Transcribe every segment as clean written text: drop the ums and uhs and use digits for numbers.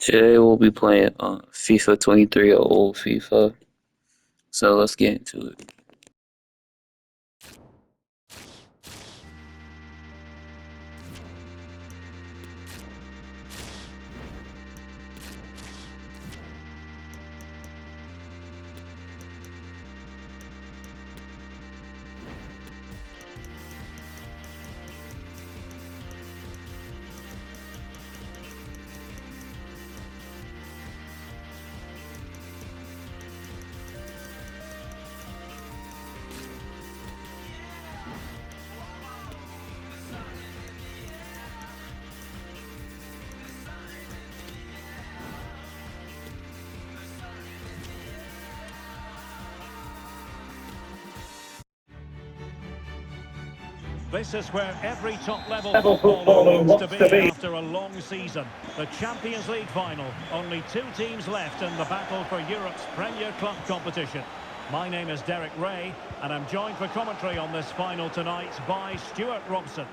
Today we'll be playing FIFA 23 or old FIFA. So let's get into it. This is where every top-level footballer wants to be after a long season. The Champions League final. Only two teams left in the battle for Europe's Premier Club competition. My name is Derek Ray, and I'm joined for commentary on this final tonight by Stuart Robson.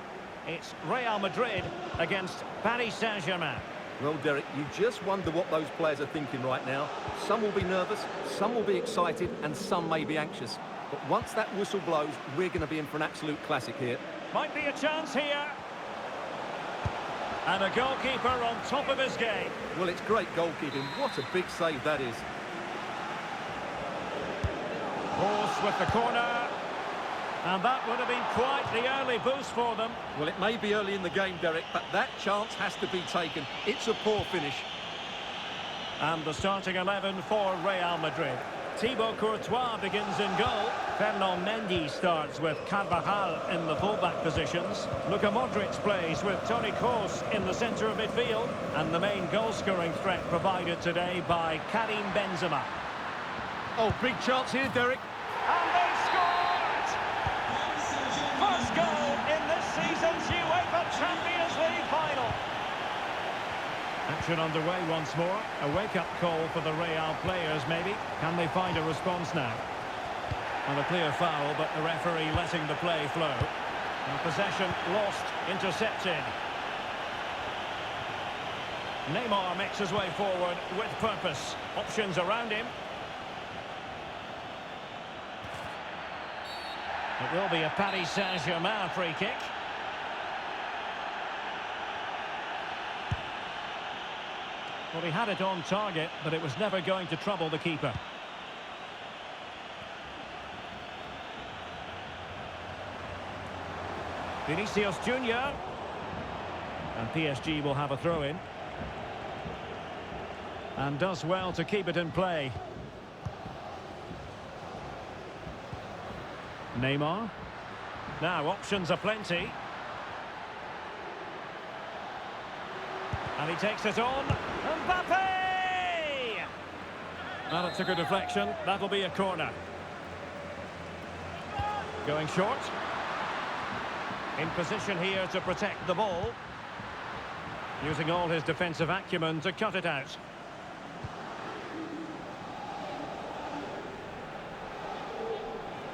It's Real Madrid against Paris Saint-Germain. Well, Derek, you just wonder what those players are thinking right now. Some will be nervous, some will be excited, and some may be anxious. But once that whistle blows, we're going to be in for an absolute classic here. Might be a chance here. And a goalkeeper on top of his game. Well, it's great goalkeeping. What a big save that is. Horse with the corner. And that would have been quite the early boost for them. Well, it may be early in the game, Derek, but that chance has to be taken. It's a poor finish. And the starting 11 for Real Madrid. Thibaut Courtois begins in goal. Fernand Mendy starts with Carvajal in the fullback positions. Luka Modric plays with Toni Kroos in the centre of midfield. And the main goal-scoring threat provided today by Karim Benzema. Oh, big chance here, Derek. And they scored! First goal in this season's UEFA Champions League final. Action underway once more. A wake-up call for the Real players, maybe. Can they find a response now? And a clear foul, but the referee letting the play flow. And possession lost, intercepted. Neymar makes his way forward with purpose. Options around him. It will be a Paris Saint-Germain free kick. Well, he had it on target, but it was never going to trouble the keeper. Vinicius Junior. And PSG will have a throw-in. And does well to keep it in play. Neymar. Now, options are plenty. And he takes it on. Mbappe! Well, it's a good deflection. That'll be a corner. Going short. In position here to protect the ball. Using all his defensive acumen to cut it out.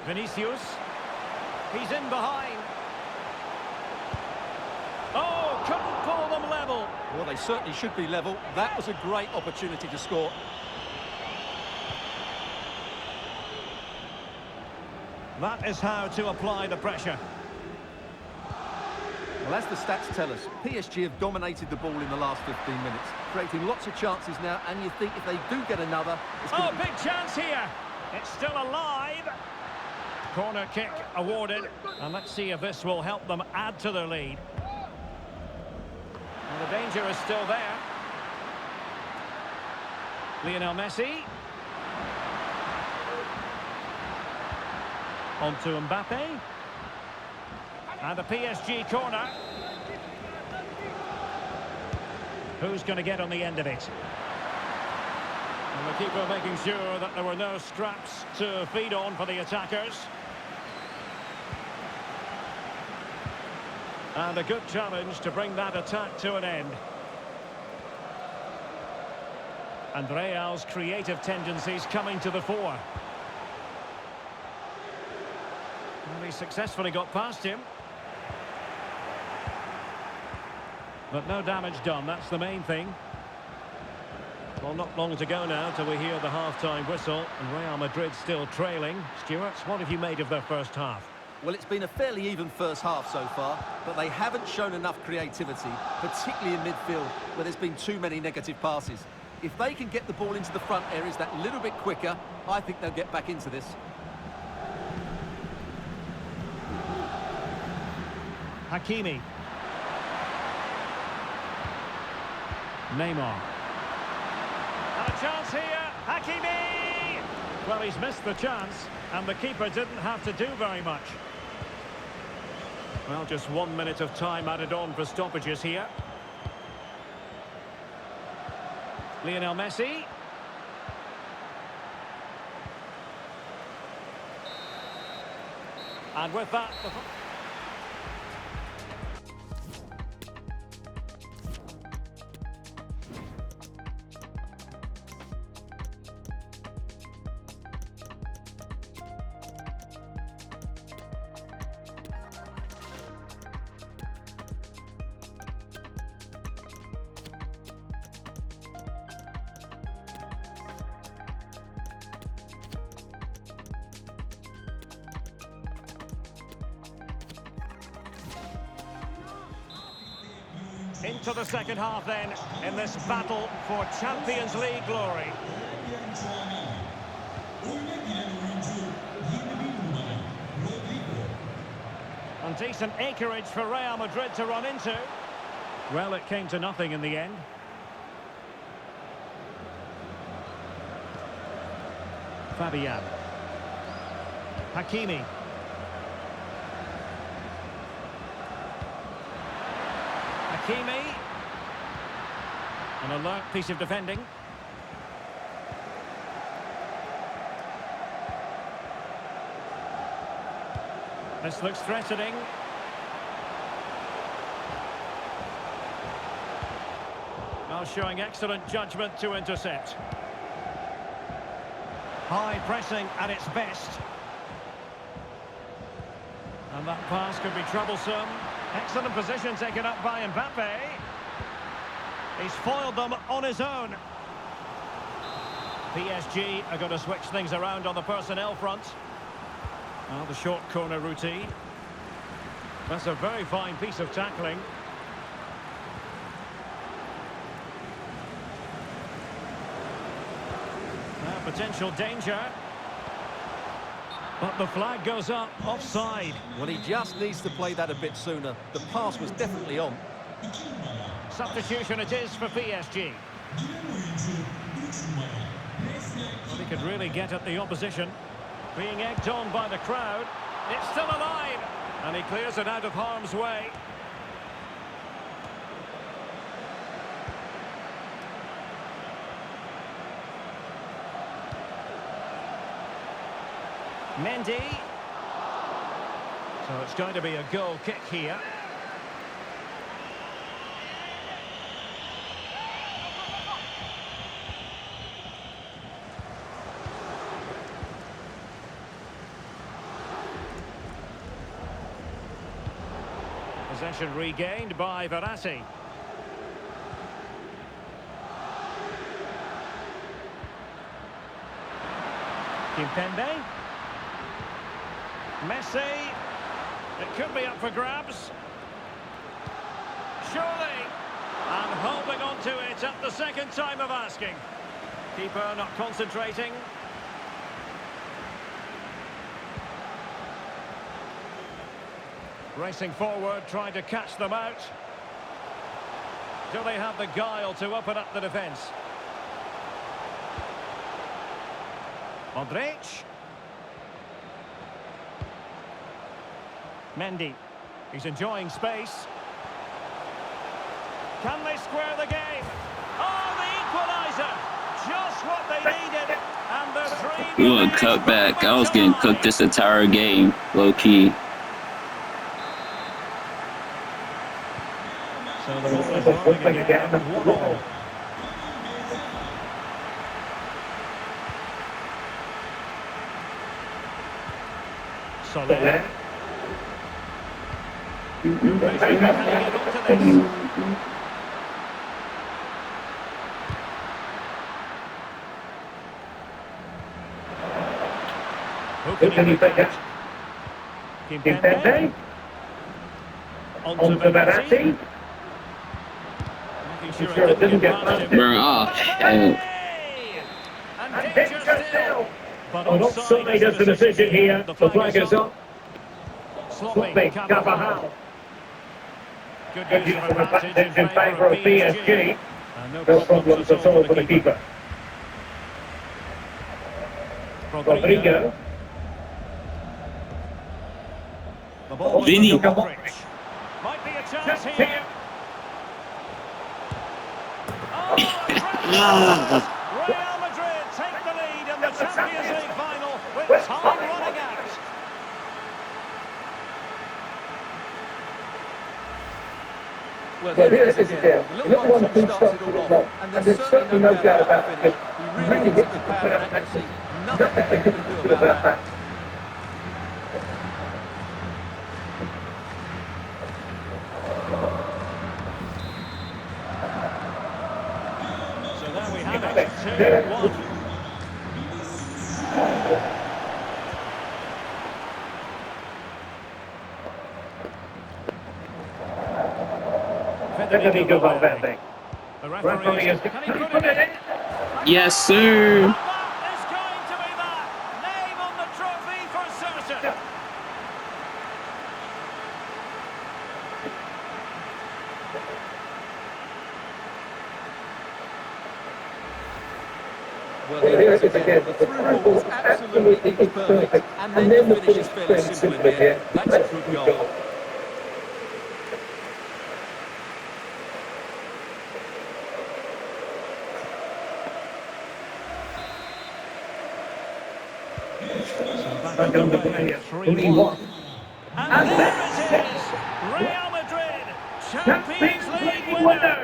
Vinicius. He's in behind. Oh, couldn't pull them level. Well, they certainly should be level. That was a great opportunity to score. That is how to apply the pressure. Well, as the stats tell us, PSG have dominated the ball in the last 15 minutes, creating lots of chances now, and you think if they do get another... Oh, big chance here. It's still alive. Corner kick awarded, and let's see if this will help them add to their lead. Well, the danger is still there. Lionel Messi. On to Mbappe. And a PSG corner. Who's going to get on the end of it? And the keeper making sure that there were no scraps to feed on for the attackers. And a good challenge to bring that attack to an end. And Real's creative tendencies coming to the fore. And he successfully got past him. But no damage done, that's the main thing. Well, not long to go now till we hear the half-time whistle, and Real Madrid still trailing. Stuart, what have you made of their first half? Well, it's been a fairly even first half so far, but they haven't shown enough creativity, particularly in midfield, where there's been too many negative passes. If they can get the ball into the front areas that little bit quicker, I think they'll get back into this. Hakimi. Neymar. And a chance here. Hakimi! Well, he's missed the chance, and the keeper didn't have to do very much. Well, just 1 minute of time added on for stoppages here. Lionel Messi. And with that... Into the second half then, in this battle for Champions League glory. And decent acreage for Real Madrid to run into. Well, it came to nothing in the end. Fabian. Hakimi. Hakimi. An alert piece of defending. This looks threatening. Now showing excellent judgment to intercept. High pressing at its best. And that pass could be troublesome. Excellent position taken up by Mbappe. He's foiled them on his own. PSG are going to switch things around on the personnel front. Well, the short corner routine. That's a very fine piece of tackling. Now, potential danger. But the flag goes up, offside. Well, he just needs to play that a bit sooner. The pass was definitely on. Substitution it is for PSG. Well, he could really get at the opposition. Being egged on by the crowd. It's still alive. And he clears it out of harm's way. Mendy. So it's going to be a goal kick here. Possession regained by Verratti. Kimpembe. Messi. It could be up for grabs. Surely. And holding on to it at the second time of asking. Keeper not concentrating. Racing forward, trying to catch them out. Do they have the guile to open up the defence? Modric. Mendy. He's enjoying space. Can they square the game? Oh, the equaliser! Just what they needed. And the dream... We would cut back. I was getting cooked this entire game, low-key. So the ball is rolling again, 1-1. Soler. Who can he pick out? Kimpembe. On to Verratti. Making sure it didn't get past him. Bro, oh, shit. And danger still. But offside is the decision here. The flag is up. Sloppy, Carvajal. Good use of advantage in favour of PSG. And no problems at all for the keeper. Rodrigo. The ball Vinny. with Modric. Might be a chance here. Oh, Real Madrid take the lead in the Champions League final with time running out. Well, here it is again. The little one who starts it all off, and there's certainly no doubt about the finish. He really hits with power and accuracy. Nothing they can do about that. So there we have it, 2-1. Federico Valverde. The referee is... Can he put it in? Yes, sir. That is going to be that. Name on the trophy for certain. Well, here it is again. The through ball is absolutely perfect, and then the finish is fairly simple in the end. That's a good goal. Back underway at 3-1. And there it is! Real Madrid, Champions League winner!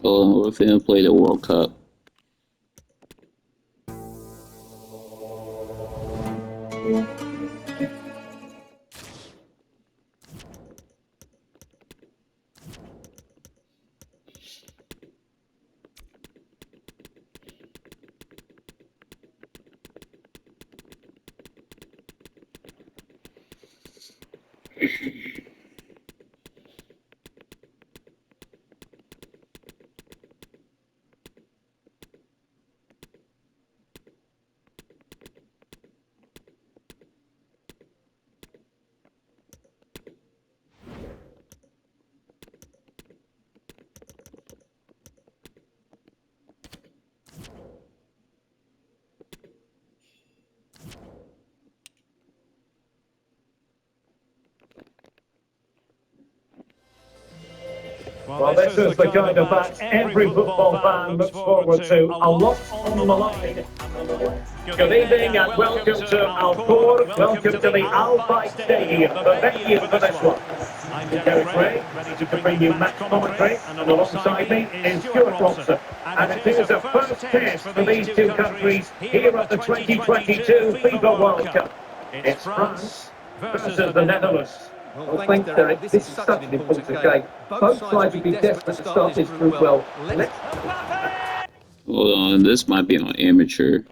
Oh, we're finna play the World Cup. Well, this is the kind of match every football fan looks forward to. A lot on the line. Good evening and welcome to Alcor. Welcome to the Al Bayt Stadium, the venue for this one. I'm Derek Ray, ready to bring you match commentary, and alongside me is Stuart Robson. And it is a first test for these two countries here at the 2022 FIFA World Cup. It's France versus the Netherlands. Well, thanks, Derek. This is such an important game. Both sides would be desperate to start this group well. Hold on, this might be on amateur.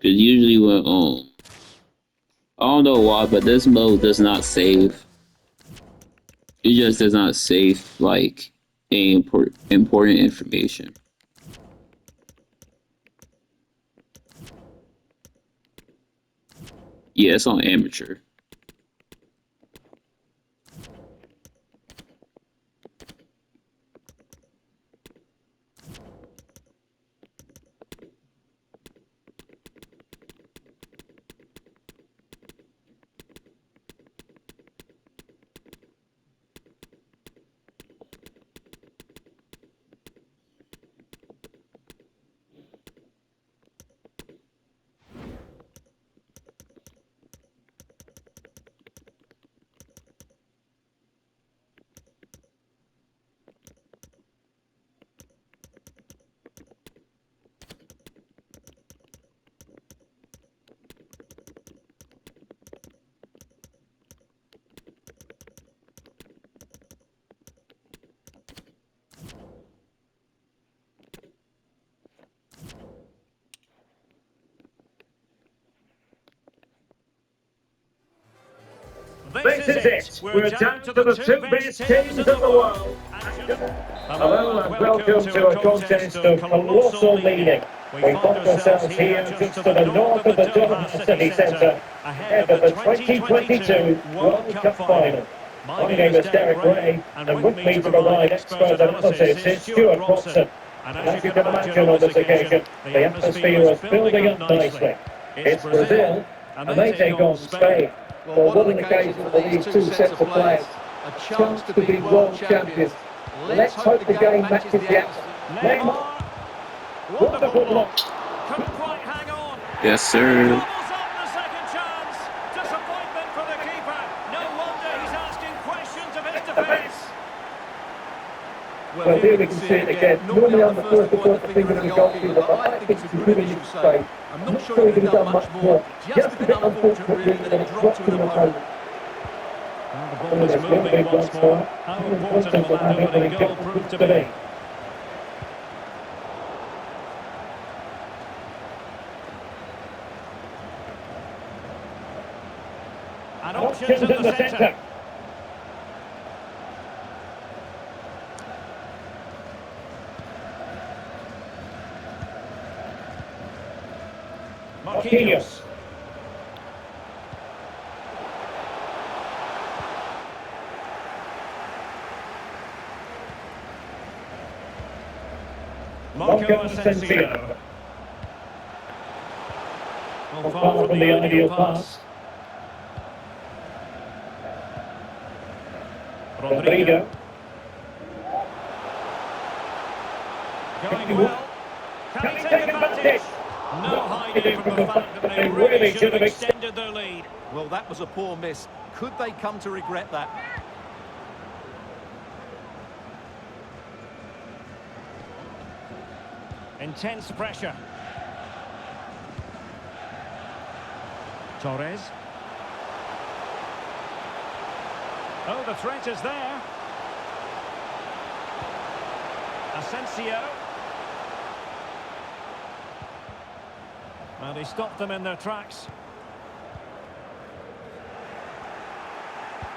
Cause usually when I don't know why, but this mode does not save. It just does not save like any important information. Yeah, it's on amateur. This is it. We're down to the two best teams in the world. Hello and welcome to a contest of colossal meaning. We find ourselves here just to the north of the Doha City Centre, ahead of the 2022 World Cup Final. My name is Derek Ray, and with me to provide expert analysis is Stuart Robson. And as you can imagine on this occasion, the atmosphere is building up nicely. It's Brazil, and they take on Spain. Well, what an occasion for these two sets of players. A chance to be world champions. Let's hope the game matches the atmosphere. Neymar. Wonderful block. Couldn't quite hang on. Yes, sir. Doubles up the second chance. Disappointment for the keeper. No wonder he's asking questions of his defence. Well, here we can see it again. Normally I'm the first to point the finger at the goalkeeper, but I think it's a good initial save. I'm not sure he could have done much more. Just a bit unfortunate, really, that it dropped to an opponent. Well, the ball is moving once more. How important will that opening goal prove to be? And options in the centre. Marquinhos. Marco Asensio. Well, far from the ideal pass. Rodrigo. Going well. Can he take advantage? No hiding from the fact that they really should have extended their lead. Well, that was a poor miss. Could they come to regret that? Intense pressure. Torres. Oh, the threat is there. Asensio. And he stopped them in their tracks.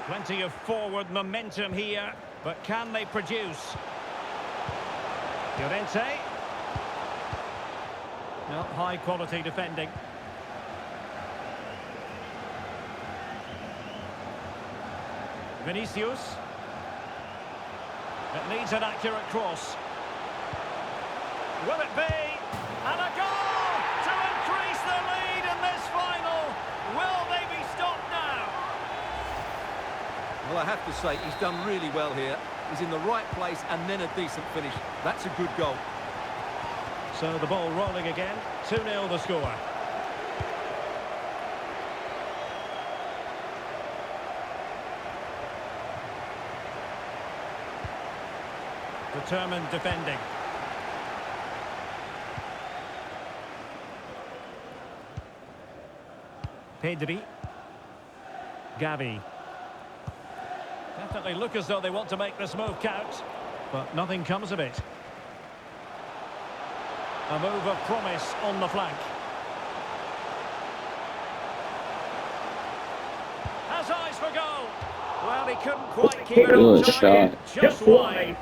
Plenty of forward momentum here, but can they produce? Llorente. No, high quality defending. Vinicius. It needs an accurate cross. Will it be? And a goal to increase the lead in this final. Will they be stopped now? Well, I have to say, he's done really well here. He's in the right place and then a decent finish. That's a good goal. So the ball rolling again. 2-0 the score. Determined defending. Pedri. Gavi. Definitely look as though they want to make this move count, but nothing comes of it. A move of promise on the flank. Well, he couldn't quite keep it on Good target. shot. Just wide.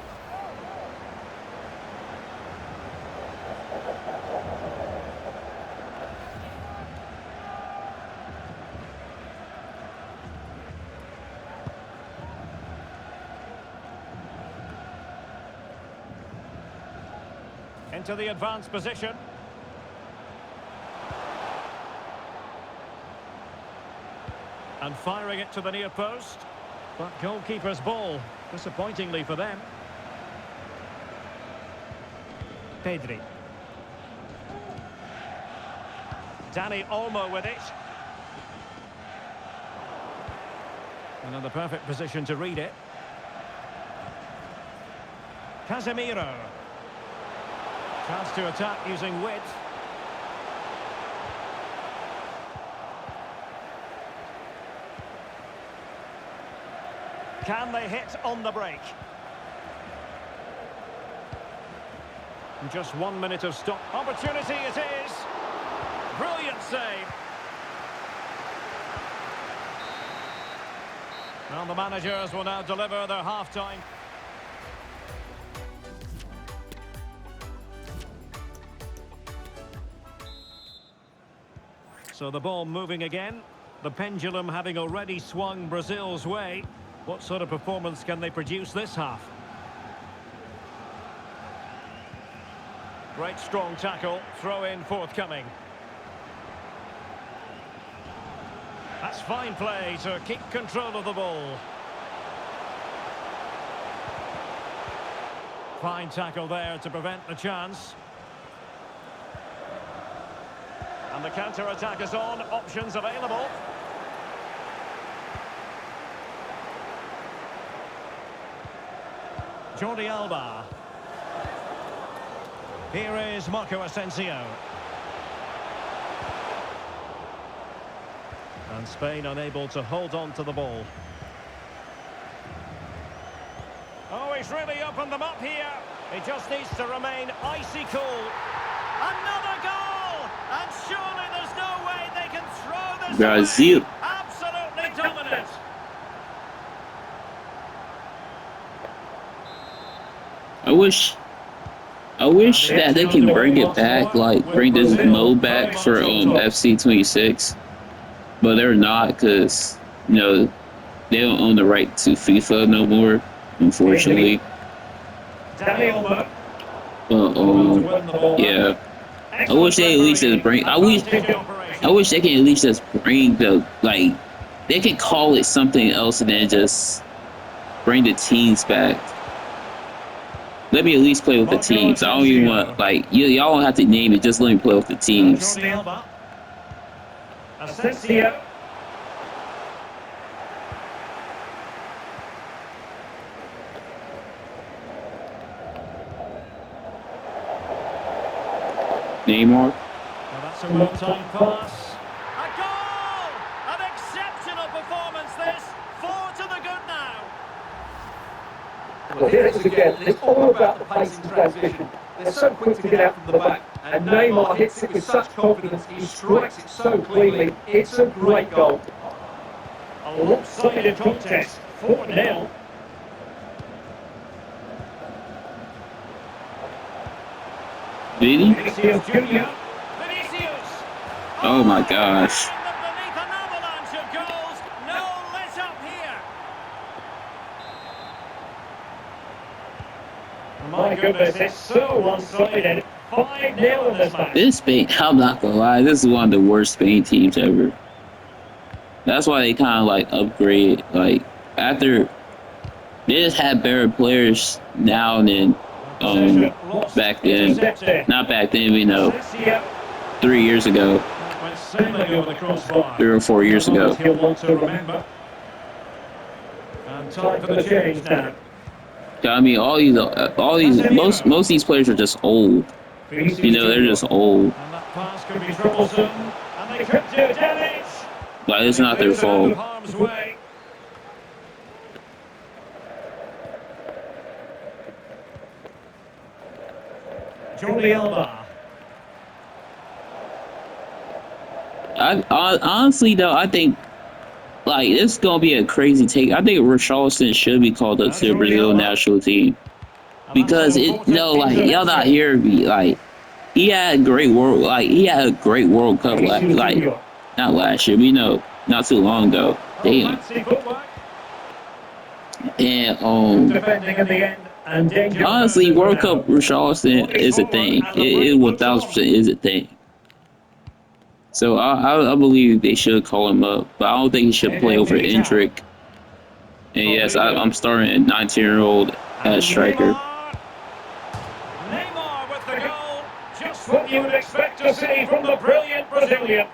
Into the advanced position. And firing it to the near post. But goalkeeper's ball, disappointingly for them. Pedri. Dani Olmo with it. And in the perfect position to read it. Casemiro. Chance to attack using width. Can they hit on the break? And just 1 minute of stop. Opportunity it is. Brilliant save. Well, the managers will now deliver their half-time. So the ball moving again. The pendulum having already swung Brazil's way. What sort of performance can they produce this half? Great strong tackle. Throw in forthcoming. That's fine play to keep control of the ball. Fine tackle there to prevent the chance. And the counter-attack is on. Options available. Jordi Alba. Here is Marco Asensio. And Spain unable to hold on to the ball. Oh, he's really opened them up here. He just needs to remain icy cool. Another goal! And surely there's no way they can throw this Brazil. away. Absolutely dominant. I wish that they can bring it back, like bring this mode back for FC26, but they're not because you know they don't own the right to FIFA no more, unfortunately. Yeah, I wish they at least just bring. I wish they can at least just bring the like they can call it something else and then just bring the teams back. Let me at least play with the teams. I don't even want, like, y'all don't have to name it. Just let me play with the teams. Asensio. Neymar. Well, that's a well-timed pass. A goal! An exceptional performance, this. 4 to the good now. Well, here it is again. It's all about the pace in transition. They're so quick to get out from the back. And Neymar hits it with such confidence. He strikes it so cleanly. It's a great goal. A lopsided contest. 4-0. Vinicius Junior. Oh my gosh. Beneath an avalanche of goals. No let up here. My goodness, it's so one-sided. 5-0 in this match. This Spain, I'm not gonna lie, this is one of the worst Spain teams ever. That's why they kind of like upgrade. Like after they just had better players now than back then. Not back then, you know, 3 years ago. 3 or 4 years ago. He'll want to remember. And time for the change now. I mean, most of these players are just old. You know, they're just old. And that pass could be troublesome. And they could do damage. Like, it's not their fault. Harm's way. Jordi Alba. Honestly, though, I think like it's gonna be a crazy take. I think Richarlison should be called up to the Brazil national team because like y'all not hearing me. Like he had a great World Cup not last year, not too long ago. Damn. And honestly, World Cup Richarlison is a thing. It 1000% is a thing. So I believe they should call him up, but I don't think he should play over Endrick. And yes, I'm starting a 19-year-old as striker. Neymar with the goal. Just what you would expect to see from the brilliant Brazilian.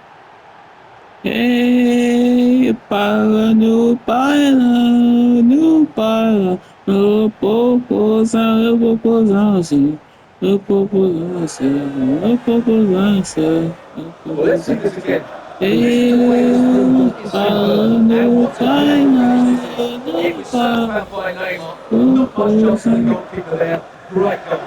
Hey, para no baila, no baila, no popozão, no popozão, no popozão, no Let's see this again. Hey, para no baila, It no was served baila, out by Neymar. no Not much chance for the popozão. goalkeeper there. Great goal.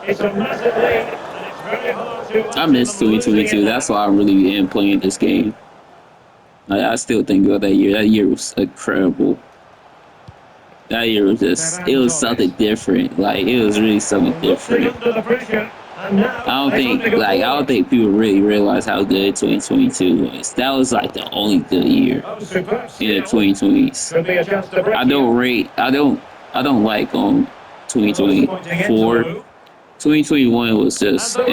It's a massive lead, and it's very hard to I imagine miss them losing it 2022. now. That's why I really am playing this game. Like, I still think about that year. That year was incredible. That year was it was something different. Like, it was really something Looking different. under the pressure, and now I don't think people really realize how good 2022 was. That was like the only good year Oh, superb in the skill. 2020s. Could be a chance to break I you. don't rate, I don't like Disappointing end to the 2024. move. 2021 was And just, the referee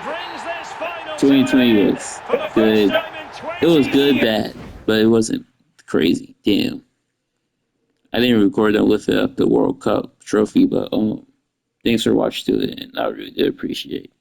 brings this final to an 2020 end was for the first good. time in It 20 was good, years. bad, but it wasn't crazy. Damn. I didn't record them lifting up the World Cup trophy, but thanks for watching to it, and I really do appreciate it.